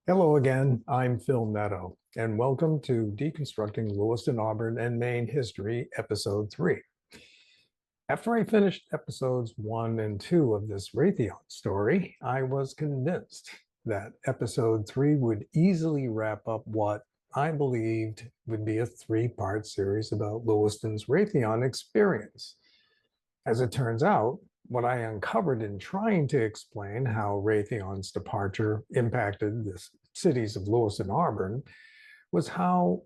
Hello again, I'm Phil Netto, and welcome to Deconstructing Lewiston-Auburn and Maine History, Episode 3. After I finished episodes 1 and 2 of this Raytheon story, I was convinced that episode 3 would easily wrap up what I believed would be a three-part series about Lewiston's Raytheon experience. As it turns out, what I uncovered in trying to explain how Raytheon's departure impacted the cities of Lewis and Auburn was how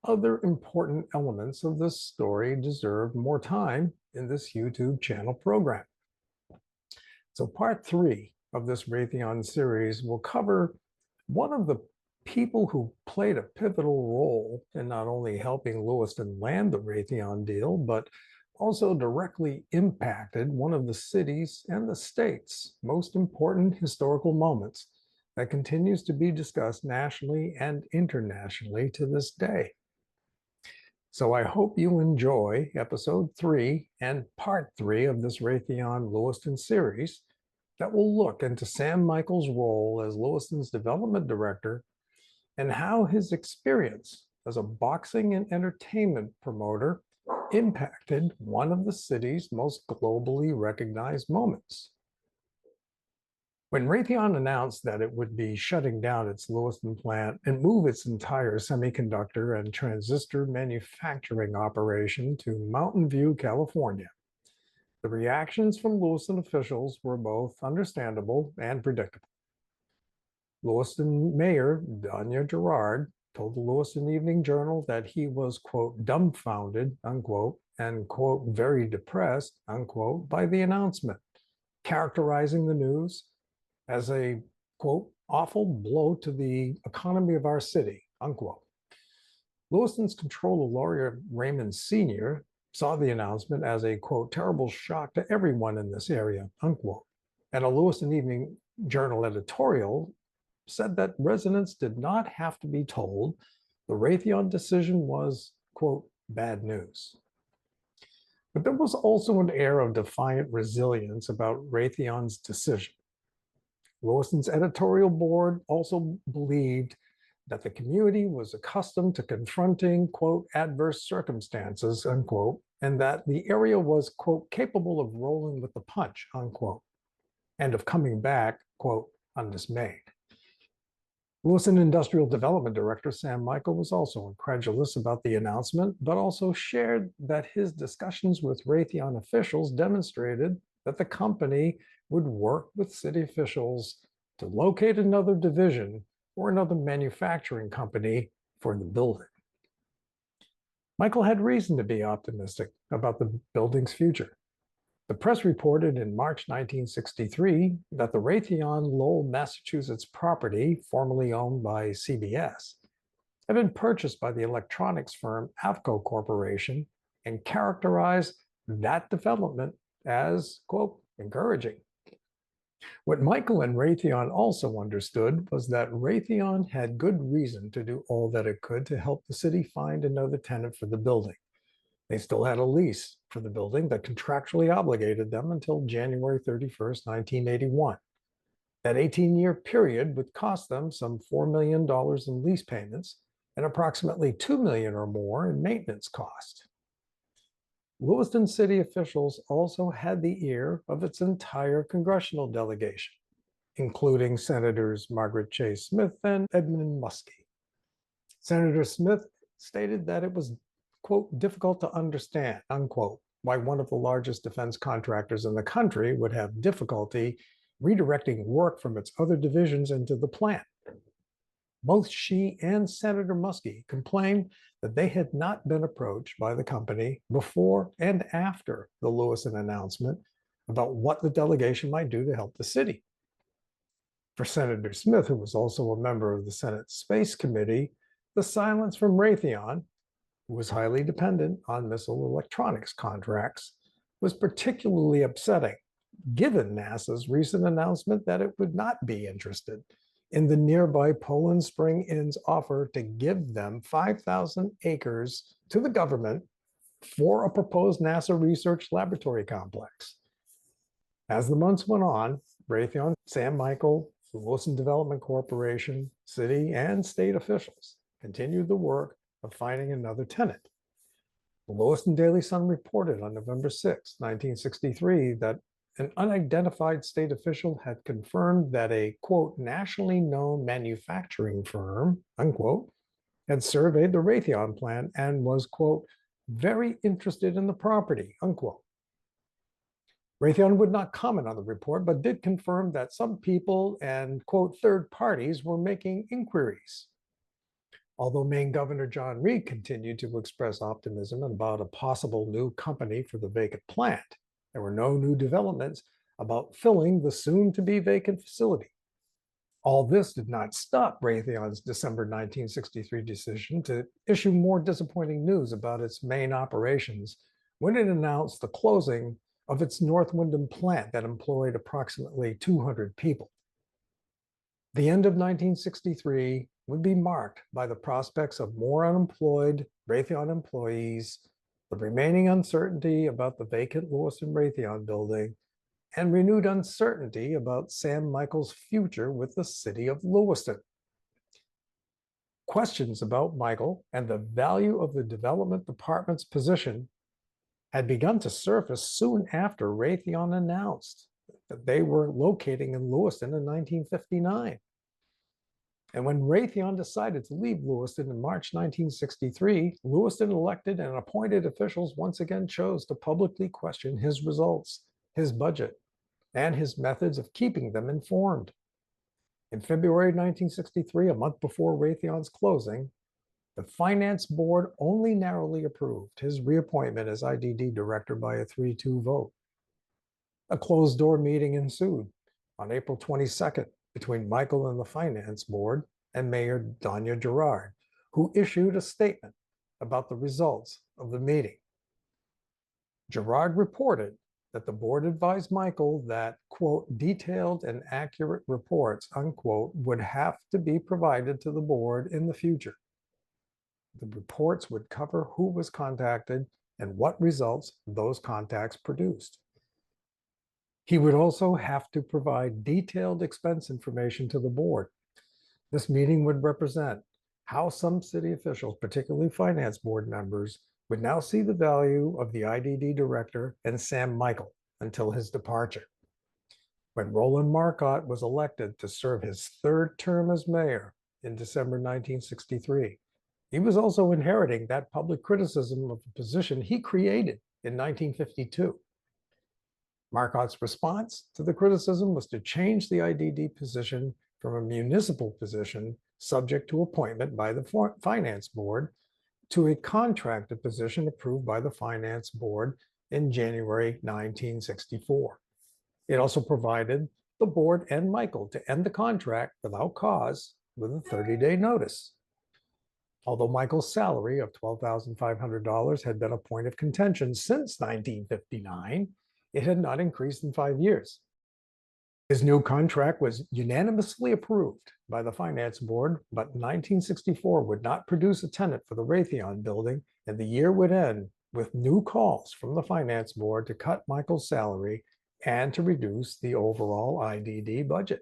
other important elements of this story deserve more time in this YouTube channel program. So part 3 of this Raytheon series will cover one of the people who played a pivotal role in not only helping Lewiston land the Raytheon deal, but also directly impacted one of the city's and the state's most important historical moments that continues to be discussed nationally and internationally to this day. So I hope you enjoy episode 3 and part 3 of this Raytheon Lewiston series that will look into Sam Michael's role as Lewiston's development director and how his experience as a boxing and entertainment promoter impacted one of the city's most globally recognized moments. When Raytheon announced that it would be shutting down its Lewiston plant and move its entire semiconductor and transistor manufacturing operation to Mountain View, California, the reactions from Lewiston officials were both understandable and predictable. Lewiston Mayor Danya Gerard told the Lewiston Evening Journal that he was, quote, dumbfounded, unquote, and, quote, very depressed, unquote, by the announcement, characterizing the news as a, quote, awful blow to the economy of our city, unquote. Lewiston's Comptroller Lawyer Raymond Sr. saw the announcement as a, quote, terrible shock to everyone in this area, unquote. And a Lewiston Evening Journal editorial said that residents did not have to be told the Raytheon decision was, quote, bad news. But there was also an air of defiant resilience about Raytheon's decision. Lewiston's editorial board also believed that the community was accustomed to confronting, quote, adverse circumstances, unquote, and that the area was, quote, capable of rolling with the punch, unquote, and of coming back, quote, undismayed. Lewiston Industrial Development Director Sam Michael was also incredulous about the announcement, but also shared that his discussions with Raytheon officials demonstrated that the company would work with city officials to locate another division or another manufacturing company for the building. Michael had reason to be optimistic about the building's future. The press reported in March 1963 that the Raytheon Lowell, Massachusetts property, formerly owned by CBS, had been purchased by the electronics firm Avco Corporation and characterized that development as, quote, encouraging. What Michael and Raytheon also understood was that Raytheon had good reason to do all that it could to help the city find another tenant for the building. They still had a lease for the building that contractually obligated them until January 31st, 1981. That 18-year period would cost them some $4 million in lease payments and approximately $2 million or more in maintenance costs. Lewiston city officials also had the ear of its entire congressional delegation, including Senators Margaret Chase Smith and Edmund Muskie. Senator Smith stated that it was, quote, difficult to understand, unquote, why one of the largest defense contractors in the country would have difficulty redirecting work from its other divisions into the plant. Both she and Senator Muskie complained that they had not been approached by the company before and after the Lewiston announcement about what the delegation might do to help the city. For Senator Smith, who was also a member of the Senate Space Committee, the silence from Raytheon, who was highly dependent on missile electronics contracts, was particularly upsetting, given NASA's recent announcement that it would not be interested in the nearby Poland Spring Inn's offer to give them 5,000 acres to the government for a proposed NASA research laboratory complex. As the months went on, Raytheon, Sam Michael, the Lewiston Development Corporation, city, and state officials continued the work of finding another tenant. The Lewiston Daily Sun reported on November 6, 1963, that an unidentified state official had confirmed that a, quote, nationally known manufacturing firm, unquote, had surveyed the Raytheon plant and was, quote, very interested in the property, unquote. Raytheon would not comment on the report, but did confirm that some people and, quote, third parties were making inquiries. Although Maine Governor John Reed continued to express optimism about a possible new company for the vacant plant, there were no new developments about filling the soon-to-be vacant facility. All this did not stop Raytheon's December 1963 decision to issue more disappointing news about its main operations when it announced the closing of its North Windham plant that employed approximately 200 people. The end of 1963 would be marked by the prospects of more unemployed Raytheon employees, the remaining uncertainty about the vacant Lewiston Raytheon building, and renewed uncertainty about Sam Michael's future with the city of Lewiston. Questions about Michael and the value of the development department's position had begun to surface soon after Raytheon announced that they were locating in Lewiston in 1959. And when Raytheon decided to leave Lewiston in March 1963, Lewiston elected and appointed officials once again chose to publicly question his results, his budget, and his methods of keeping them informed. In February 1963, a month before Raytheon's closing, the Finance Board only narrowly approved his reappointment as IDD director by a 3-2 vote. A closed-door meeting ensued on April 22nd between Michael and the Finance Board and Mayor Danya Gerard, who issued a statement about the results of the meeting. Gerard reported that the board advised Michael that, quote, detailed and accurate reports, unquote, would have to be provided to the board in the future. The reports would cover who was contacted and what results those contacts produced. He would also have to provide detailed expense information to the board. This meeting would represent how some city officials, particularly finance board members, would now see the value of the IDD director and Sam Michael until his departure. When Roland Marcotte was elected to serve his third term as mayor in December 1963, he was also inheriting that public criticism of the position he created in 1952. Marcotte's response to the criticism was to change the IDD position from a municipal position subject to appointment by the Finance Board to a contracted position approved by the Finance Board in January 1964. It also provided the board and Michael to end the contract without cause with a 30-day notice. Although Michael's salary of $12,500 had been a point of contention since 1959, it had not increased in 5 years. His new contract was unanimously approved by the Finance Board, but 1964 would not produce a tenant for the Raytheon building, and the year would end with new calls from the Finance Board to cut Michael's salary and to reduce the overall IDD budget.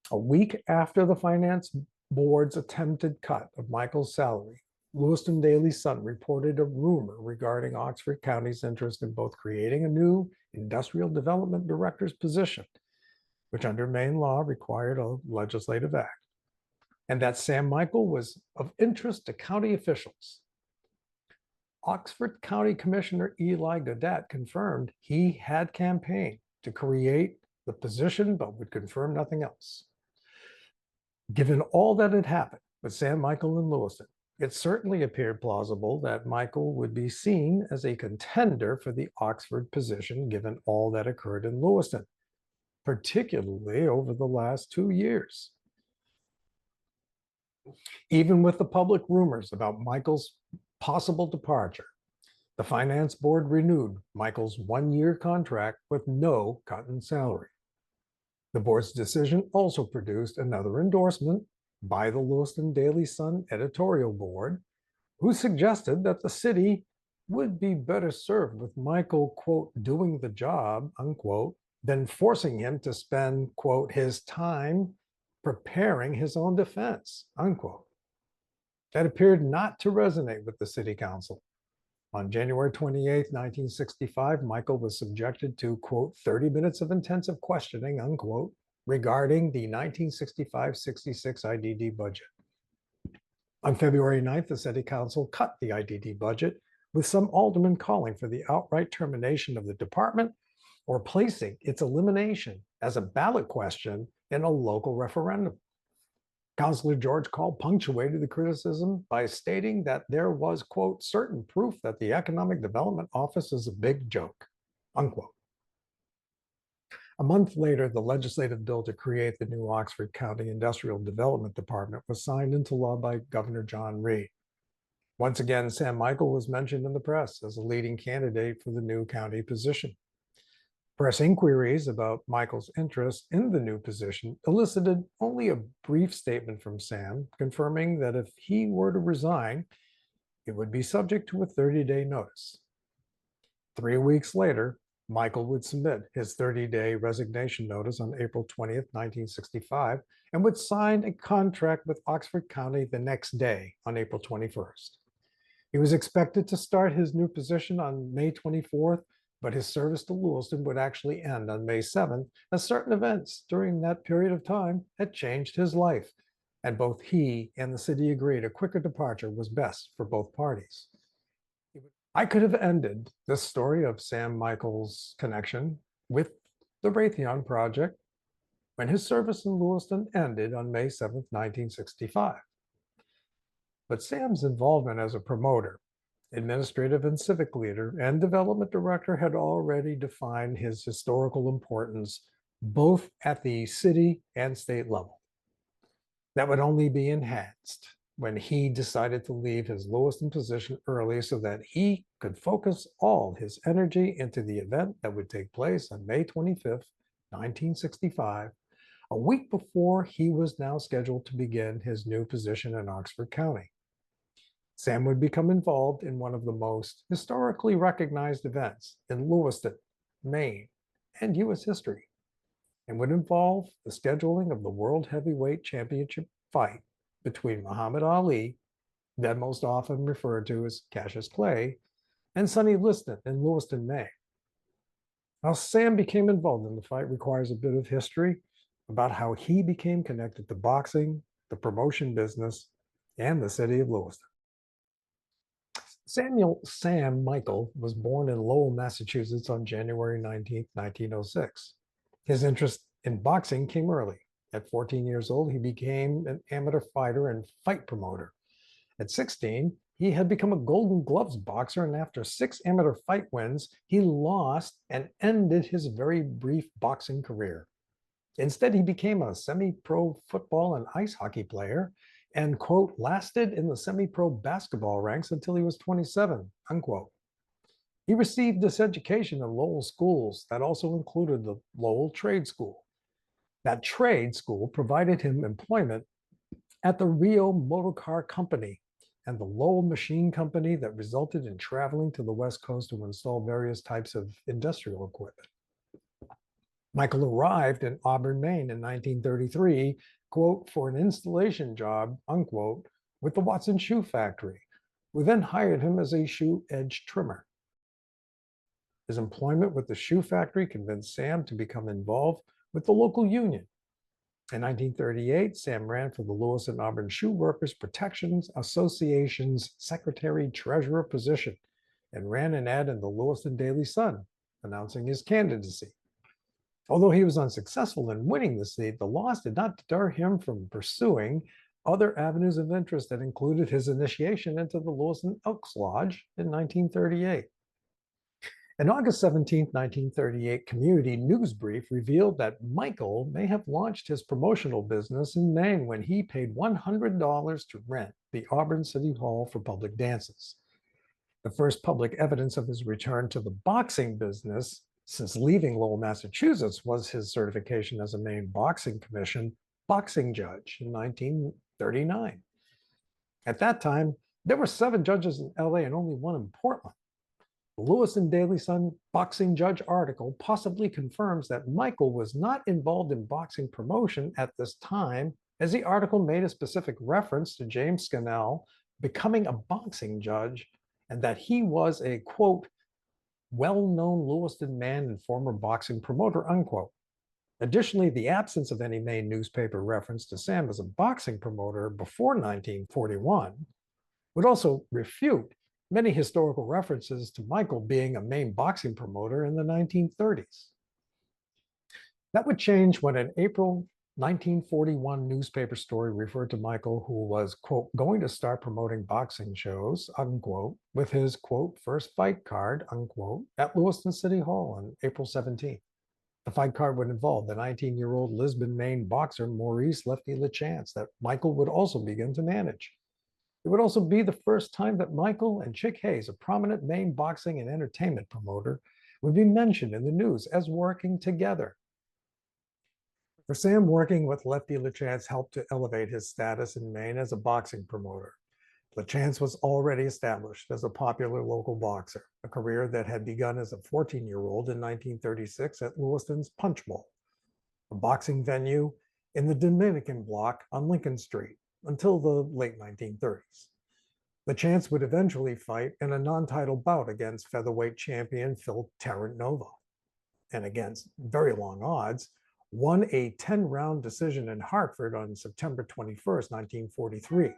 A week after the Finance Board's attempted cut of Michael's salary, Lewiston Daily Sun reported a rumor regarding Oxford County's interest in both creating a new industrial development director's position, which under Maine law required a legislative act, and that Sam Michael was of interest to county officials. Oxford County Commissioner Eli Gaudette confirmed he had campaigned to create the position, but would confirm nothing else. Given all that had happened with Sam Michael in Lewiston, it certainly appeared plausible that Michael would be seen as a contender for the Oxford position given all that occurred in Lewiston, particularly over the last 2 years. Even with the public rumors about Michael's possible departure, the Finance Board renewed Michael's 1-year contract with no cut in salary. The board's decision also produced another endorsement by the Lewiston Daily Sun editorial board, who suggested that the city would be better served with Michael, quote, doing the job, unquote, then forcing him to spend, quote, his time preparing his own defense, unquote. That appeared not to resonate with the city council. On January 28, 1965, Michael was subjected to, quote, 30 minutes of intensive questioning, unquote, regarding the 1965-66 IDD budget. On February 9th, the city council cut the IDD budget, with some aldermen calling for the outright termination of the department or placing its elimination as a ballot question in a local referendum. Councilor George Call punctuated the criticism by stating that there was, quote, certain proof that the Economic Development Office is a big joke, unquote. A month later, the legislative bill to create the new Oxford County Industrial Development Department was signed into law by Governor John Reed. Once again, Sam Michael was mentioned in the press as a leading candidate for the new county position. Press inquiries about Michael's interest in the new position elicited only a brief statement from Sam, confirming that if he were to resign, it would be subject to a 30-day notice. 3 weeks later, Michael would submit his 30-day resignation notice on April 20th, 1965, and would sign a contract with Oxford County the next day on April 21st. He was expected to start his new position on May 24th, but his service to Lewiston would actually end on May 7th, as certain events during that period of time had changed his life, and both he and the city agreed a quicker departure was best for both parties. I could have ended this story of Sam Michael's connection with the Raytheon project when his service in Lewiston ended on May 7th, 1965. But Sam's involvement as a promoter, administrative and civic leader, and development director had already defined his historical importance both at the city and state level. That would only be enhanced when he decided to leave his Lewiston position early so that he could focus all his energy into the event that would take place on May 25th, 1965, a week before he was now scheduled to begin his new position in Oxford County. Sam would become involved in one of the most historically recognized events in Lewiston, Maine, and U.S. history, and would involve the scheduling of the World Heavyweight Championship fight between Muhammad Ali, then most often referred to as Cassius Clay, and Sonny Liston in Lewiston, Maine. How Sam became involved in the fight requires a bit of history about how he became connected to boxing, the promotion business, and the city of Lewiston. Sam Michael was born in Lowell, Massachusetts on January 19, 1906. His interest in boxing came early. At 14 years old, he became an amateur fighter and fight promoter. At 16, he had become a Golden Gloves boxer, and after 6 amateur fight wins, he lost and ended his very brief boxing career. Instead, he became a semi-pro football and ice hockey player and, quote, lasted in the semi-pro basketball ranks until he was 27, unquote. He received this education in Lowell schools that also included the Lowell Trade School. That trade school provided him employment at the Rio Motor Car Company and the Lowell Machine Company that resulted in traveling to the West Coast to install various types of industrial equipment. Michael arrived in Auburn, Maine in 1933, quote, for an installation job, unquote, with the Watson Shoe Factory, who then hired him as a shoe edge trimmer. His employment with the shoe factory convinced Sam to become involved with the local union. In 1938, Sam ran for the Lewiston-Auburn Shoe Workers Protections Association's secretary-treasurer position and ran an ad in the Lewiston Daily Sun announcing his candidacy. Although he was unsuccessful in winning the seat, the loss did not deter him from pursuing other avenues of interest that included his initiation into the Lewiston Elks Lodge in 1938. An August 17, 1938 community news brief revealed that Michael may have launched his promotional business in Maine when he paid $100 to rent the Auburn City Hall for public dances. The first public evidence of his return to the boxing business since leaving Lowell, Massachusetts, was his certification as a Maine Boxing Commission boxing judge in 1939. At that time, there were 7 judges in LA and only 1 in Portland. The Lewiston Daily Sun boxing judge article possibly confirms that Michael was not involved in boxing promotion at this time, as the article made a specific reference to James Scannell becoming a boxing judge, and that he was a, quote, well-known Lewiston man and former boxing promoter, unquote. Additionally, the absence of any Maine newspaper reference to Sam as a boxing promoter before 1941 would also refute many historical references to Michael being a Maine boxing promoter in the 1930s. That would change when an April 1941 newspaper story referred to Michael, who was, quote, going to start promoting boxing shows, unquote, with his, quote, first fight card, unquote, at Lewiston City Hall on April 17th. The fight card would involve the 19-year-old Lisbon, Maine boxer Maurice Lefty LeChance that Michael would also begin to manage. It would also be the first time that Michael and Chick Hayes, a prominent Maine boxing and entertainment promoter, would be mentioned in the news as working together. For Sam, working with Lefty LeChance helped to elevate his status in Maine as a boxing promoter. LeChance was already established as a popular local boxer, a career that had begun as a 14-year-old in 1936 at Lewiston's Punch Bowl, a boxing venue in the Dominican block on Lincoln Street until the late 1930s. LeChance would eventually fight in a non-title bout against featherweight champion Phil Terranova, and against very long odds, won a 10-round decision in Hartford on September 21st, 1943.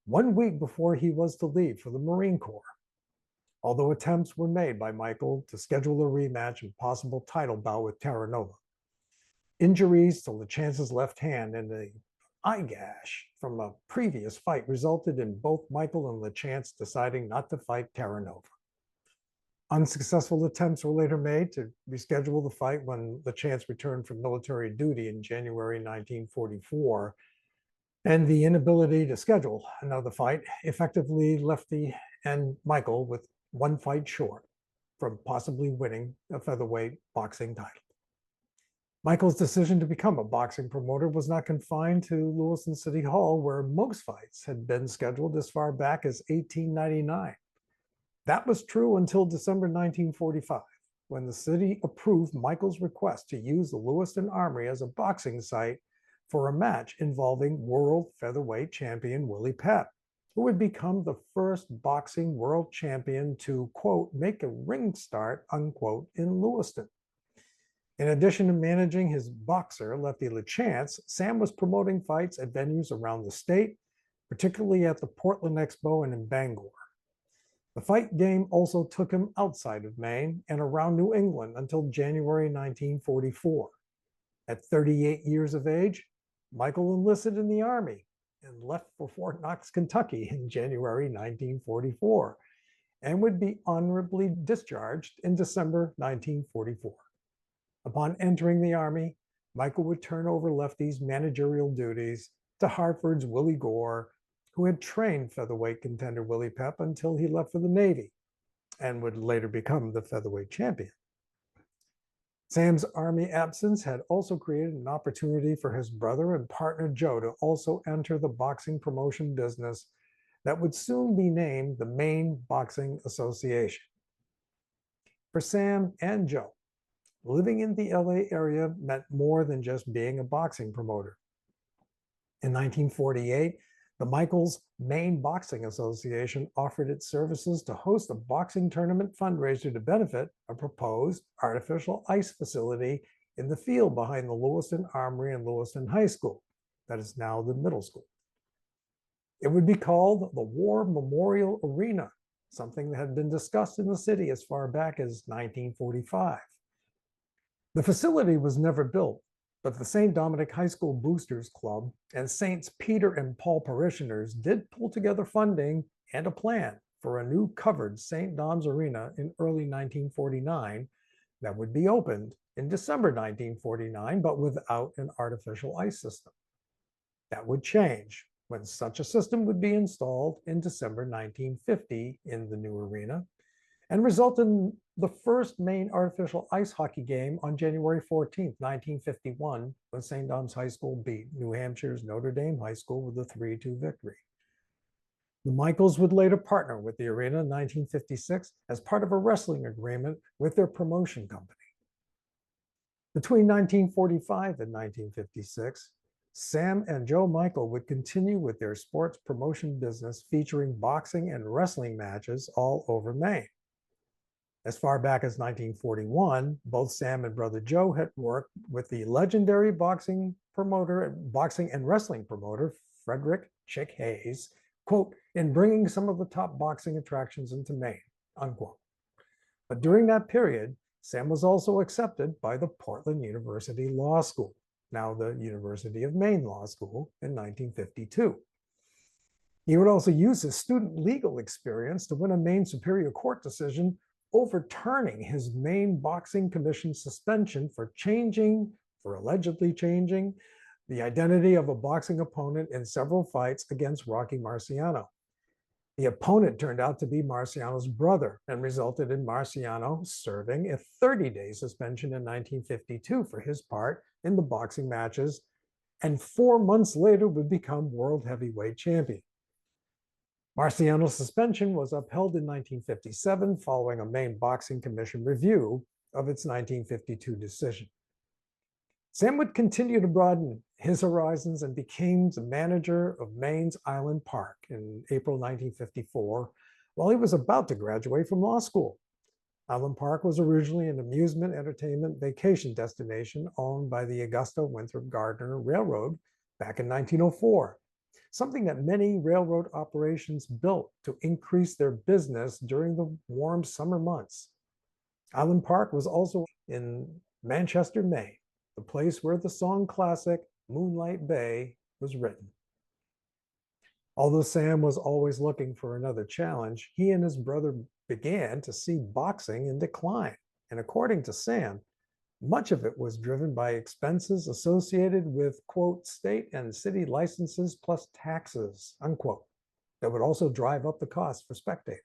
1 week before he was to leave for the Marine Corps. Although attempts were made by Michael to schedule a rematch and possible title bout with Terranova, injuries to LeChance's left hand and an eye gash from a previous fight resulted in both Michael and LeChance deciding not to fight Terranova. Unsuccessful attempts were later made to reschedule the fight when LeChance returned from military duty in January 1944, and the inability to schedule another fight effectively left Lefty and Michael with one fight short from possibly winning a featherweight boxing title. Michael's decision to become a boxing promoter was not confined to Lewiston City Hall, where most fights had been scheduled as far back as 1899. That was true until December 1945, when the city approved Michael's request to use the Lewiston Armory as a boxing site for a match involving world featherweight champion Willie Pep, who would become the first boxing world champion to, quote, make a ring start, unquote, in Lewiston. In addition to managing his boxer, Lefty LeChance, Sam was promoting fights at venues around the state, particularly at the Portland Expo and in Bangor. The fight game also took him outside of Maine and around New England until January 1944. At 38 years of age, Michael enlisted in the Army and left for Fort Knox, Kentucky in January 1944, and would be honorably discharged in December 1944. Upon entering the Army, Michael would turn over Lefty's managerial duties to Hartford's Willie Gore, who had trained featherweight contender Willie Pep until he left for the Navy and would later become the featherweight champion. Sam's Army absence had also created an opportunity for his brother and partner Joe to also enter the boxing promotion business that would soon be named the Maine Boxing Association. For Sam and Joe, living in the LA area meant more than just being a boxing promoter. In 1948, the Michaels Maine Boxing Association offered its services to host a boxing tournament fundraiser to benefit a proposed artificial ice facility in the field behind the Lewiston Armory and Lewiston High School, that is now the middle school. It would be called the War Memorial Arena, something that had been discussed in the city as far back as 1945. The facility was never built, but the St. Dominic High School Boosters Club and Saints Peter and Paul parishioners did pull together funding and a plan for a new covered St. Dom's Arena in early 1949 that would be opened in December 1949, but without an artificial ice system. That would change when such a system would be installed in December 1950 in the new arena, and result in the first Maine artificial ice hockey game on January 14, 1951, when St. Dom's High School beat New Hampshire's Notre Dame High School with a 3-2 victory. The Michaels would later partner with the arena in 1956 as part of a wrestling agreement with their promotion company. Between 1945 and 1956, Sam and Joe Michael would continue with their sports promotion business featuring boxing and wrestling matches all over Maine. As far back as 1941, both Sam and brother Joe had worked with the legendary boxing and wrestling promoter, Frederick Chick Hayes, quote, in bringing some of the top boxing attractions into Maine, unquote. But during that period, Sam was also accepted by the Portland University Law School, now the University of Maine Law School, in 1952. He would also use his student legal experience to win a Maine Superior Court decision overturning his Maine Boxing Commission suspension for allegedly changing the identity of a boxing opponent in several fights against Rocky Marciano. The opponent turned out to be Marciano's brother and resulted in Marciano serving a 30-day suspension in 1952 for his part in the boxing matches, and 4 months later would become world heavyweight champion. Marciano's suspension was upheld in 1957 following a Maine Boxing Commission review of its 1952 decision. Sam would continue to broaden his horizons and became the manager of Maine's Island Park in April 1954 while he was about to graduate from law school. Island Park was originally an amusement, entertainment, vacation destination owned by the Augusta Winthrop Gardner Railroad back in 1904, something that many railroad operations built to increase their business during the warm summer months. Island Park was also in Manchester, Maine, the place where the song classic Moonlight Bay was written. Although Sam was always looking for another challenge, he and his brother began to see boxing in decline. And according to Sam, much of it was driven by expenses associated with, quote, state and city licenses plus taxes, unquote, that would also drive up the cost for spectators.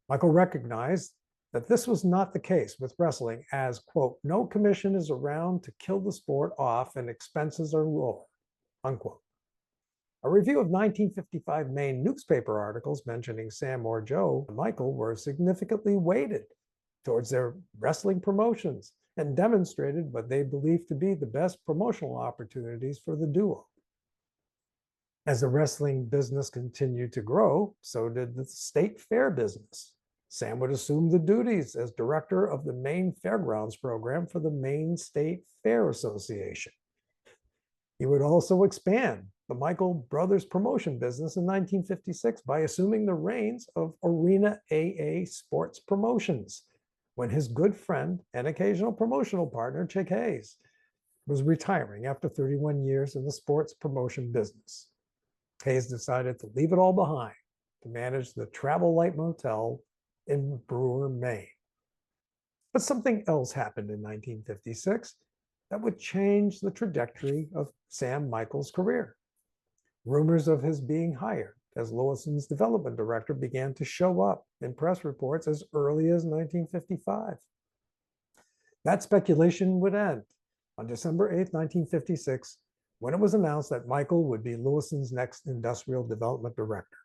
Michael recognized that this was not the case with wrestling as, quote, no commission is around to kill the sport off and expenses are lower, unquote. A review of 1955 Maine newspaper articles mentioning Sam or Joe and Michael were significantly weighted towards their wrestling promotions and demonstrated what they believed to be the best promotional opportunities for the duo. As the wrestling business continued to grow, so did the state fair business. Sam would assume the duties as director of the Maine Fairgrounds program for the Maine State Fair Association. He would also expand the Michael Brothers promotion business in 1956 by assuming the reins of Arena AA Sports Promotions, when his good friend and occasional promotional partner, Chick Hayes, was retiring after 31 years in the sports promotion business. Hayes decided to leave it all behind to manage the Travel Light Motel in Brewer, Maine. But something else happened in 1956 that would change the trajectory of Sam Michael's career. Rumors of his being hired as Lewiston's development director began to show up in press reports as early as 1955. That speculation would end on December 8, 1956, when it was announced that Michael would be Lewiston's next industrial development director.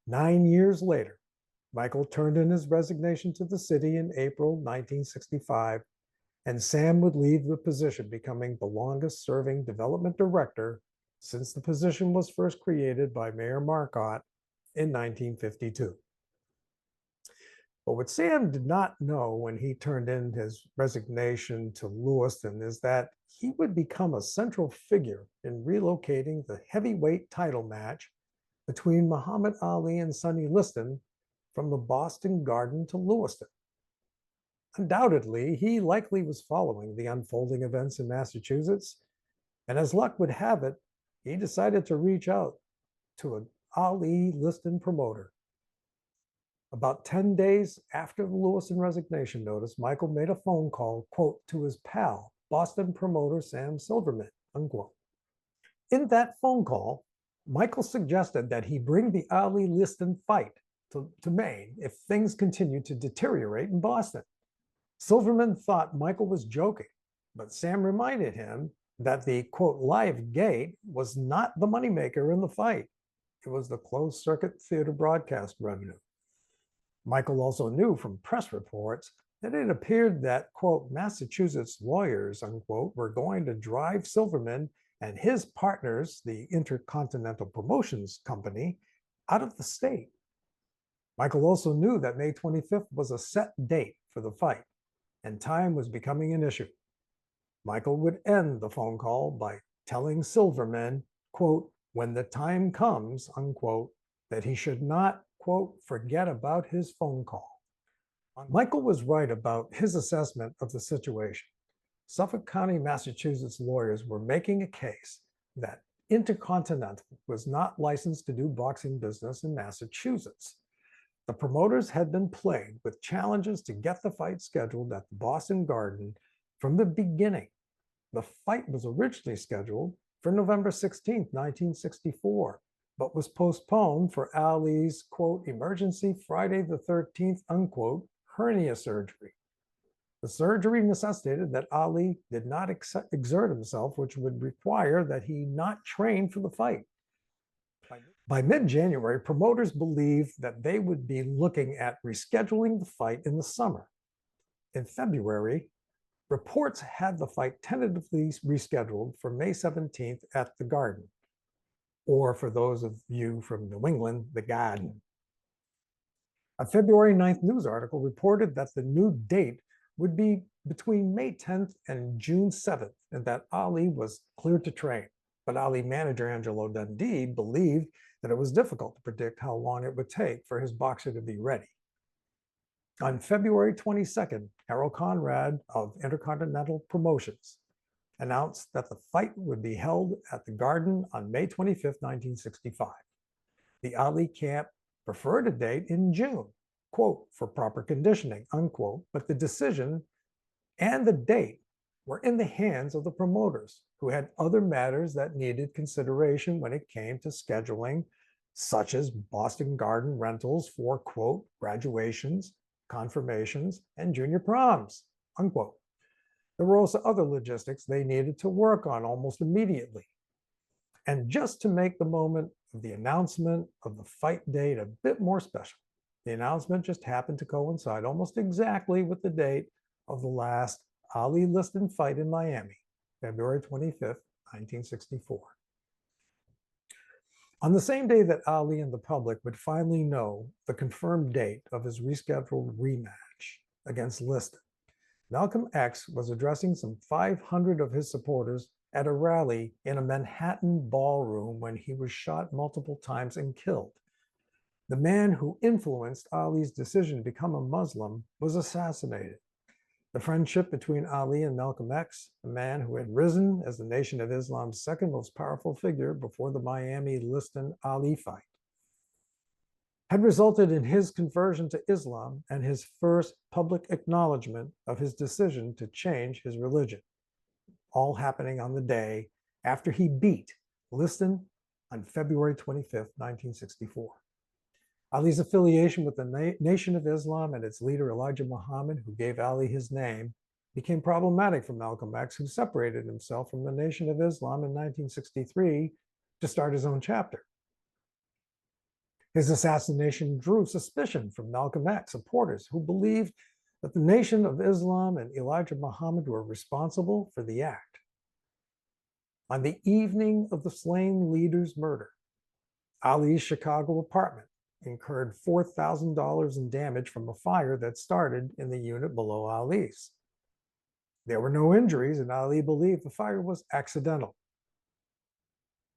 9 years later, Michael turned in his resignation to the city in April 1965, and Sam would leave the position, becoming the longest serving development director since the position was first created by Mayor Marcotte in 1952. But what Sam did not know when he turned in his resignation to Lewiston is that he would become a central figure in relocating the heavyweight title match between Muhammad Ali and Sonny Liston from the Boston Garden to Lewiston. Undoubtedly, he likely was following the unfolding events in Massachusetts, and as luck would have it, he decided to reach out to an Ali Liston promoter. About 10 days after the Lewiston resignation notice, Michael made a phone call, quote, to his pal, Boston promoter Sam Silverman, unquote. In that phone call, Michael suggested that he bring the Ali Liston fight to Maine if things continued to deteriorate in Boston. Silverman thought Michael was joking, but Sam reminded him that the, quote, live gate was not the moneymaker in the fight, It was the closed-circuit theater broadcast revenue. Michael also knew from press reports that it appeared that, quote, Massachusetts lawyers, unquote, were going to drive Silverman and his partners, the Intercontinental Promotions Company, out of the state. Michael also knew that May 25th was a set date for the fight, and time was becoming an issue. Michael would end the phone call by telling Silverman, quote, when the time comes, unquote, that he should not, quote, forget about his phone call. Michael was right about his assessment of the situation. Suffolk County, Massachusetts lawyers were making a case that Intercontinental was not licensed to do boxing business in Massachusetts. The promoters had been plagued with challenges to get the fight scheduled at the Boston Garden from the beginning. The fight was originally scheduled for November 16, 1964, but was postponed for Ali's, quote, emergency Friday the 13th, unquote, hernia surgery. The surgery necessitated that Ali did not exert himself, which would require that he not train for the fight. By mid-January, promoters believed that they would be looking at rescheduling the fight in the summer. In February, reports had the fight tentatively rescheduled for May 17th at the Garden, or for those of you from New England, the Garden. A February 9th news article reported that the new date would be between May 10th and June 7th, and that Ali was cleared to train. But Ali manager Angelo Dundee believed that it was difficult to predict how long it would take for his boxer to be ready. On February 22nd, Harold Conrad of Intercontinental Promotions announced that the fight would be held at the Garden on May 25th, 1965. The Ali camp preferred a date in June, quote, for proper conditioning, unquote, but the decision and the date were in the hands of the promoters, who had other matters that needed consideration when it came to scheduling, such as Boston Garden rentals for, quote, graduations, confirmations, and junior proms, unquote. There were also other logistics they needed to work on almost immediately. And just to make the moment of the announcement of the fight date a bit more special, the announcement just happened to coincide almost exactly with the date of the last Ali Liston fight in Miami, February 25th, 1964. On the same day that Ali and the public would finally know the confirmed date of his rescheduled rematch against Liston, Malcolm X was addressing some 500 of his supporters at a rally in a Manhattan ballroom when he was shot multiple times and killed. The man who influenced Ali's decision to become a Muslim was assassinated. The friendship between Ali and Malcolm X, a man who had risen as the Nation of Islam's second most powerful figure before the Miami Liston-Ali fight, had resulted in his conversion to Islam and his first public acknowledgement of his decision to change his religion, all happening on the day after he beat Liston on February 25th, 1964. Ali's affiliation with the Nation of Islam and its leader Elijah Muhammad, who gave Ali his name, became problematic for Malcolm X, who separated himself from the Nation of Islam in 1963 to start his own chapter. His assassination drew suspicion from Malcolm X supporters who believed that the Nation of Islam and Elijah Muhammad were responsible for the act. On the evening of the slain leader's murder, Ali's Chicago apartment incurred $4,000 in damage from a fire that started in the unit below Ali's. There were no injuries, and Ali believed the fire was accidental.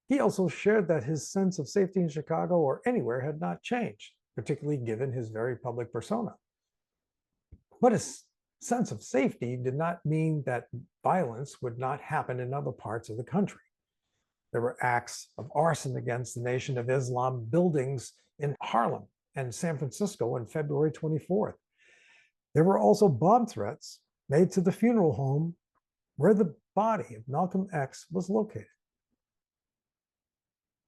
He also shared that his sense of safety in Chicago or anywhere had not changed, particularly given his very public persona. But his sense of safety did not mean that violence would not happen in other parts of the country. There were acts of arson against the Nation of Islam buildings in Harlem and San Francisco on February 24th. There were also bomb threats made to the funeral home where the body of Malcolm X was located.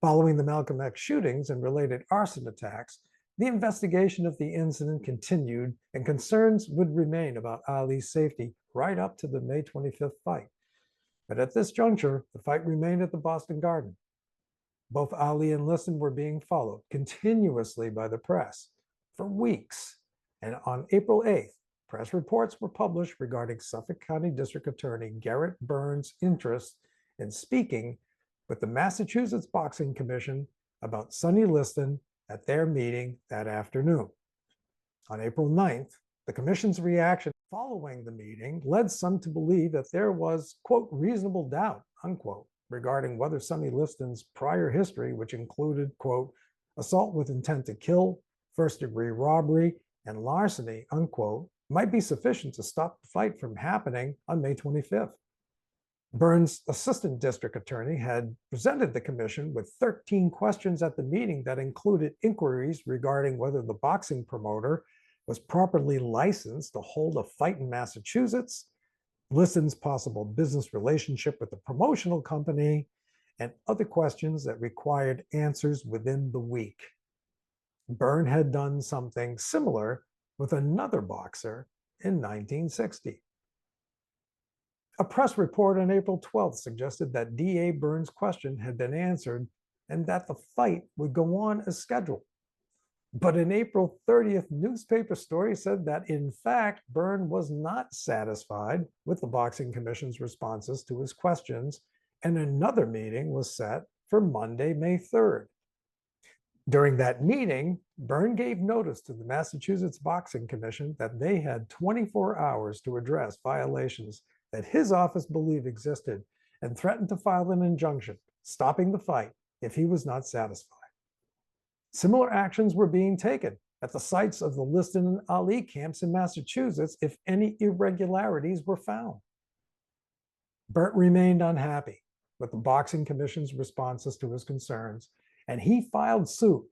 Following the Malcolm X shootings and related arson attacks, the investigation of the incident continued, and concerns would remain about Ali's safety right up to the May 25th fight. But at this juncture, the fight remained at the Boston Garden. Both Ali and Lewiston were being followed continuously by the press for weeks. And on April 8th, press reports were published regarding Suffolk County District Attorney Garrett Burns' interest in speaking with the Massachusetts Boxing Commission about Sonny Liston at their meeting that afternoon. On April 9th, the commission's reaction following the meeting led some to believe that there was, quote, reasonable doubt, unquote, regarding whether Sonny Liston's prior history, which included, quote, assault with intent to kill, first-degree robbery, and larceny, unquote, might be sufficient to stop the fight from happening on May 25th. Burns' assistant district attorney had presented the commission with 13 questions at the meeting that included inquiries regarding whether the boxing promoter was properly licensed to hold a fight in Massachusetts, Liston's possible business relationship with the promotional company, and other questions that required answers within the week. Byrne had done something similar with another boxer in 1960. A press report on April 12th suggested that DA Burns' question had been answered and that the fight would go on as scheduled. But an April 30th newspaper story said that, in fact, Byrne was not satisfied with the Boxing Commission's responses to his questions, and another meeting was set for Monday, May 3rd. During that meeting, Byrne gave notice to the Massachusetts Boxing Commission that they had 24 hours to address violations that his office believed existed and threatened to file an injunction stopping the fight if he was not satisfied. Similar actions were being taken at the sites of the Lewiston and Ali camps in Massachusetts if any irregularities were found. Burt remained unhappy with the Boxing Commission's responses to his concerns, and he filed suit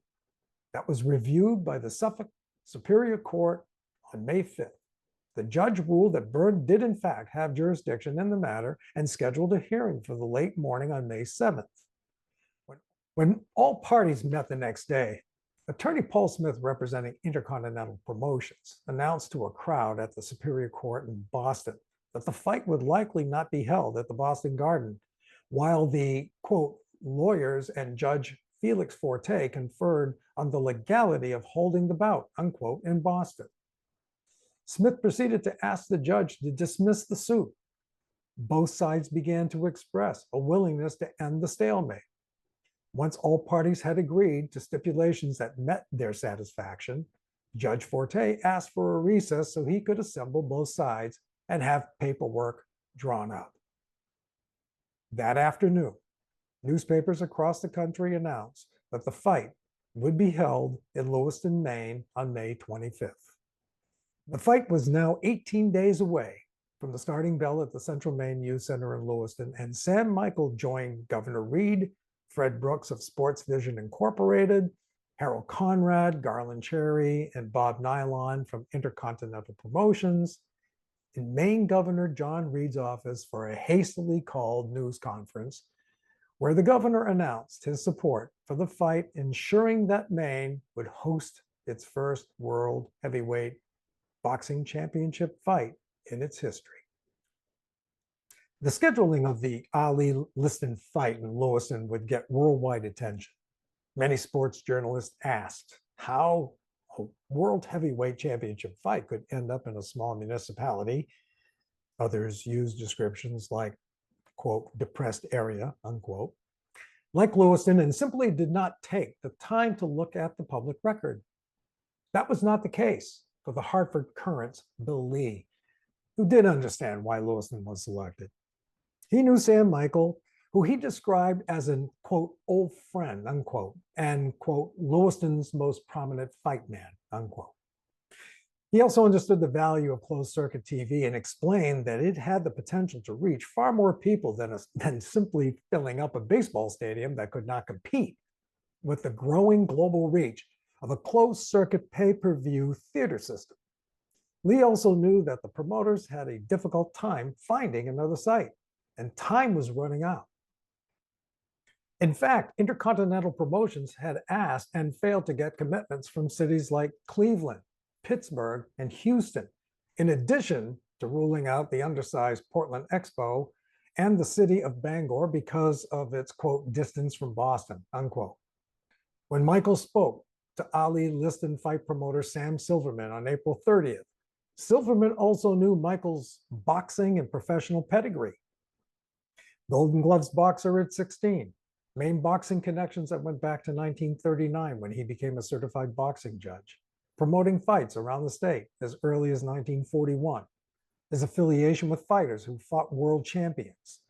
that was reviewed by the Suffolk Superior Court on May 5th. The judge ruled that Byrne did in fact have jurisdiction in the matter and scheduled a hearing for the late morning on May 7th. When all parties met the next day, attorney Paul Smith, representing Intercontinental Promotions, announced to a crowd at the Superior Court in Boston that the fight would likely not be held at the Boston Garden, while the, quote, lawyers and Judge Felix Forte conferred on the legality of holding the bout, unquote, in Boston. Smith proceeded to ask the judge to dismiss the suit. Both sides began to express a willingness to end the stalemate. Once all parties had agreed to stipulations that met their satisfaction, Judge Forte asked for a recess so he could assemble both sides and have paperwork drawn up. That afternoon, newspapers across the country announced that the fight would be held in Lewiston, Maine on May 25th. The fight was now 18 days away from the starting bell at the Central Maine Youth Center in Lewiston, and Sam Michael joined Governor Reed, Fred Brooks of Sports Vision Incorporated, Harold Conrad, Garland Cherry, and Bob Nylon from Intercontinental Promotions in Maine Governor John Reed's office for a hastily called news conference where the governor announced his support for the fight, ensuring that Maine would host its first World Heavyweight Boxing Championship fight in its history. The scheduling of the Ali-Liston fight in Lewiston would get worldwide attention. Many sports journalists asked how a World Heavyweight Championship fight could end up in a small municipality. Others used descriptions like, quote, depressed area, unquote, like Lewiston, and simply did not take the time to look at the public record. That was not the case for the Hartford Courant's Bill Lee, who did understand why Lewiston was selected. He knew Sam Michael, who he described as an, quote, old friend, unquote, and, quote, Lewiston's most prominent fight man, unquote. He also understood the value of closed-circuit TV and explained that it had the potential to reach far more people than simply filling up a baseball stadium that could not compete with the growing global reach of a closed-circuit pay-per-view theater system. Lee also knew that the promoters had a difficult time finding another site, and time was running out. In fact, Intercontinental Promotions had asked and failed to get commitments from cities like Cleveland, Pittsburgh, and Houston, in addition to ruling out the undersized Portland Expo and the city of Bangor because of its, quote, distance from Boston, unquote. When Michael spoke to Ali Liston fight promoter Sam Silverman on April 30th, Silverman also knew Michael's boxing and professional pedigree. Golden Gloves boxer at 16, Maine boxing connections that went back to 1939 when he became a certified boxing judge, promoting fights around the state as early as 1941, his affiliation with fighters who fought world champions,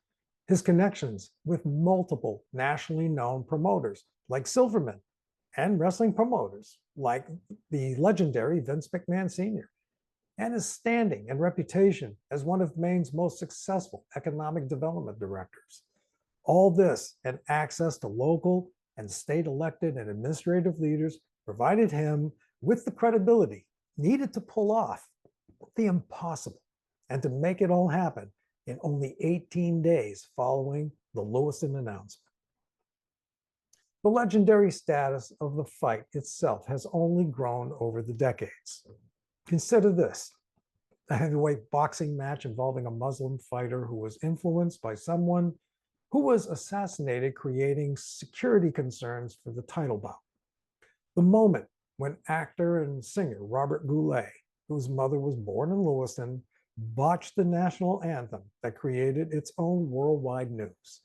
his connections with multiple nationally known promoters like Silverman, and wrestling promoters like the legendary Vince McMahon Sr., and his standing and reputation as one of Maine's most successful economic development directors. All this and access to local and state elected and administrative leaders provided him with the credibility needed to pull off the impossible and to make it all happen in only 18 days following the Lewiston announcement. The legendary status of the fight itself has only grown over the decades. Consider this: a heavyweight boxing match involving a Muslim fighter who was influenced by someone who was assassinated, creating security concerns for the title bout. The moment when actor and singer Robert Goulet, whose mother was born in Lewiston, botched the national anthem that created its own worldwide news.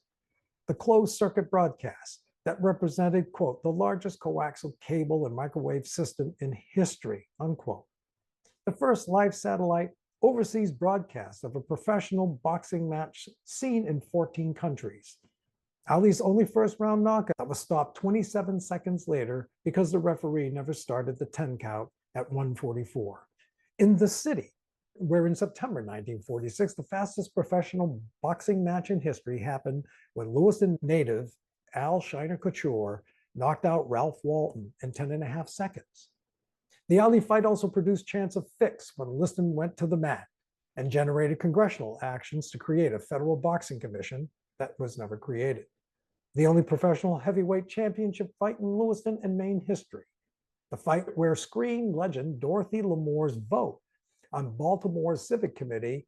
The closed circuit broadcast that represented, quote, the largest coaxial cable and microwave system in history, unquote. The first live satellite overseas broadcast of a professional boxing match seen in 14 countries. Ali's only first round knockout was stopped 27 seconds later because the referee never started the 10 count at 144. In the city, where in September 1946, the fastest professional boxing match in history happened when Lewiston native Al Shiner Couture knocked out Ralph Walton in 10.5 seconds. The Ali fight also produced chants of fix when Liston went to the mat and generated congressional actions to create a federal boxing commission that was never created. The only professional heavyweight championship fight in Lewiston and Maine history. The fight where screen legend Dorothy Lamore's vote on Baltimore's Civic Committee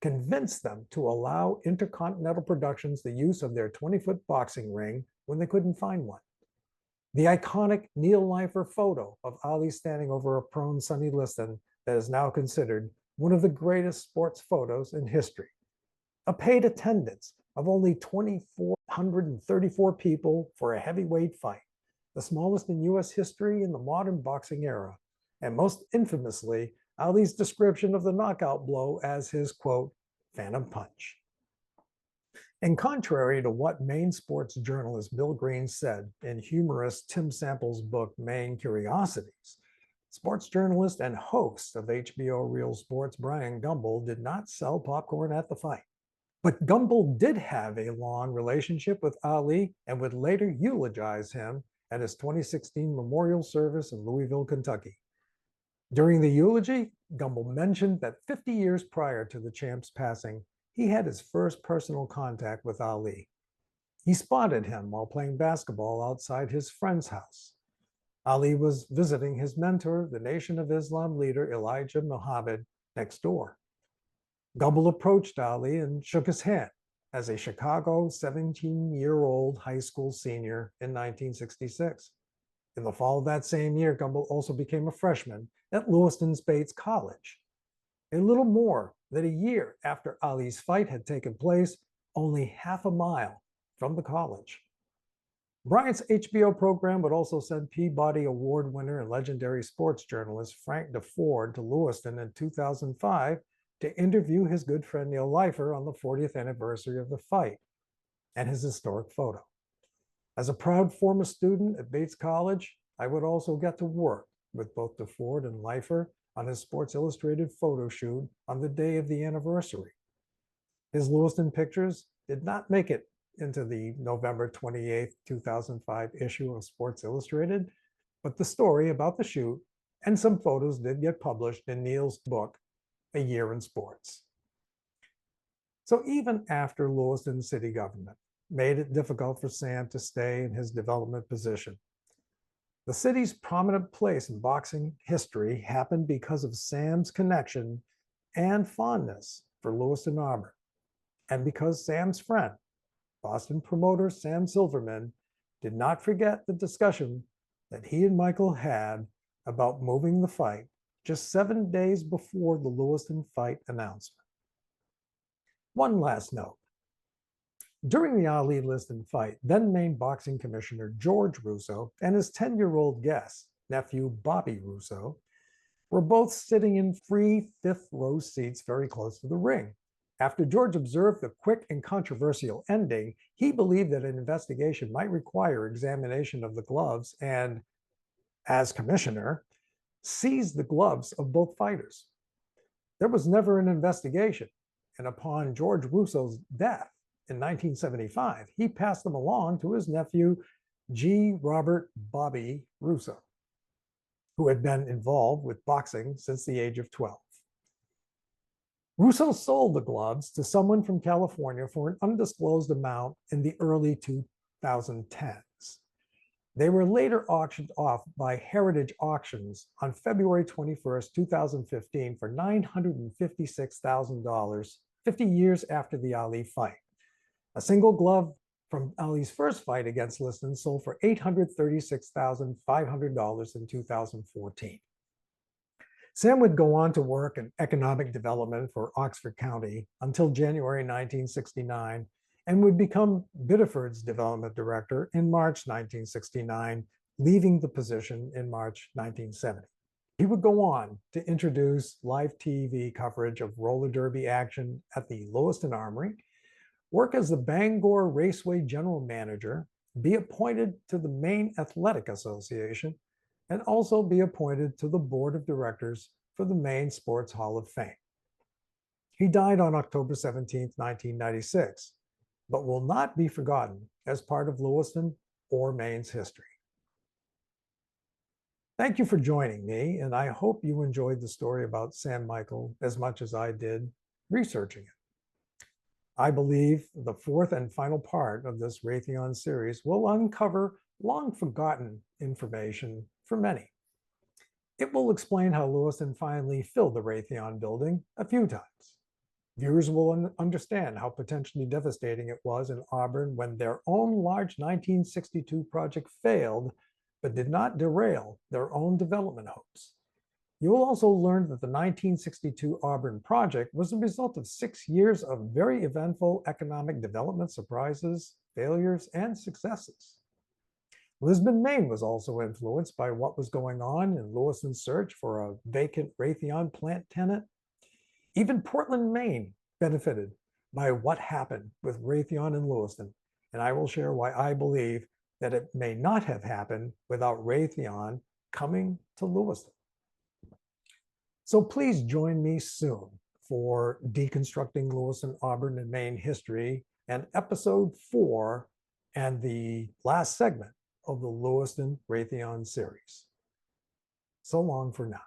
convinced them to allow Intercontinental Productions the use of their 20-foot boxing ring when they couldn't find one. The iconic Neil Leifer photo of Ali standing over a prone Sonny Liston that is now considered one of the greatest sports photos in history. A paid attendance of only 2,434 people for a heavyweight fight, the smallest in US history in the modern boxing era, and most infamously, Ali's description of the knockout blow as his, quote, phantom punch. And contrary to what Maine sports journalist Bill Green said in humorist Tim Sample's book, Maine Curiosities, sports journalist and host of HBO Real Sports Brian Gumbel did not sell popcorn at the fight. But Gumbel did have a long relationship with Ali and would later eulogize him at his 2016 memorial service in Louisville, Kentucky. During the eulogy, Gumbel mentioned that 50 years prior to the champ's passing, he had his first personal contact with Ali. He spotted him while playing basketball outside his friend's house. Ali was visiting his mentor, the Nation of Islam leader Elijah Muhammad, next door. Gumbel approached Ali and shook his hand as a Chicago 17-year-old high school senior in 1966. In the fall of that same year, Gumbel also became a freshman at Lewiston Bates College. A little more than a year after Ali's fight had taken place, only half a mile from the college. Bryant's HBO program would also send Peabody Award winner and legendary sports journalist Frank DeFord to Lewiston in 2005 to interview his good friend Neil Leifer on the 40th anniversary of the fight and his historic photo. As a proud former student at Bates College, I would also get to work with both DeFord and Leifer on his Sports Illustrated photo shoot on the day of the anniversary. His Lewiston pictures did not make it into the November 28, 2005 issue of Sports Illustrated, but the story about the shoot and some photos did get published in Neil's book, A Year in Sports. So even after Lewiston city government made it difficult for Sam to stay in his development position, the city's prominent place in boxing history happened because of Sam's connection and fondness for Lewiston-Auburn. and because Sam's friend, Boston promoter Sam Silverman, did not forget the discussion that he and Michael had about moving the fight just 7 days before the Lewiston fight announcement. One last note. During the Ali-Lewiston fight, then Maine boxing commissioner George Russo and his 10-year-old guest, nephew Bobby Russo, were both sitting in free fifth-row seats very close to the ring. After George observed the quick and controversial ending, he believed that an investigation might require examination of the gloves and, as commissioner, seized the gloves of both fighters. There was never an investigation, and upon George Russo's death in 1975, he passed them along to his nephew, G. Robert Bobby Russo, who had been involved with boxing since the age of 12. Russo sold the gloves to someone from California for an undisclosed amount in the early 2010s. They were later auctioned off by Heritage Auctions on February 21st, 2015 for $956,000, 50 years after the Ali fight. A single glove from Ali's first fight against Lewiston sold for $836,500 in 2014. Sam would go on to work in economic development for Oxford County until January 1969 and would become Biddeford's development director in March 1969, leaving the position in March 1970. He would go on to introduce live TV coverage of roller derby action at the Lewiston Armory, work as the Bangor Raceway general manager, be appointed to the Maine Athletic Association, and also be appointed to the board of directors for the Maine Sports Hall of Fame. He died on October 17, 1996, but will not be forgotten as part of Lewiston or Maine's history. Thank you for joining me, and I hope you enjoyed the story about Sam Michael as much as I did researching it. I believe the fourth and final part of this Raytheon series will uncover long forgotten information for many. It will explain how Lewiston finally filled the Raytheon building a few times. Viewers will understand how potentially devastating it was in Auburn when their own large 1962 project failed, but did not derail their own development hopes. You will also learn that the 1962 Auburn project was the result of 6 years of very eventful economic development surprises, failures, and successes. Lisbon, Maine was also influenced by what was going on in Lewiston's search for a vacant Raytheon plant tenant. Even Portland, Maine benefited by what happened with Raytheon and Lewiston, and I will share why I believe that it may not have happened without Raytheon coming to Lewiston. So please join me soon for Deconstructing Lewiston-Auburn and Maine History and episode 4 and the last segment of the Lewiston Raytheon series. So long for now.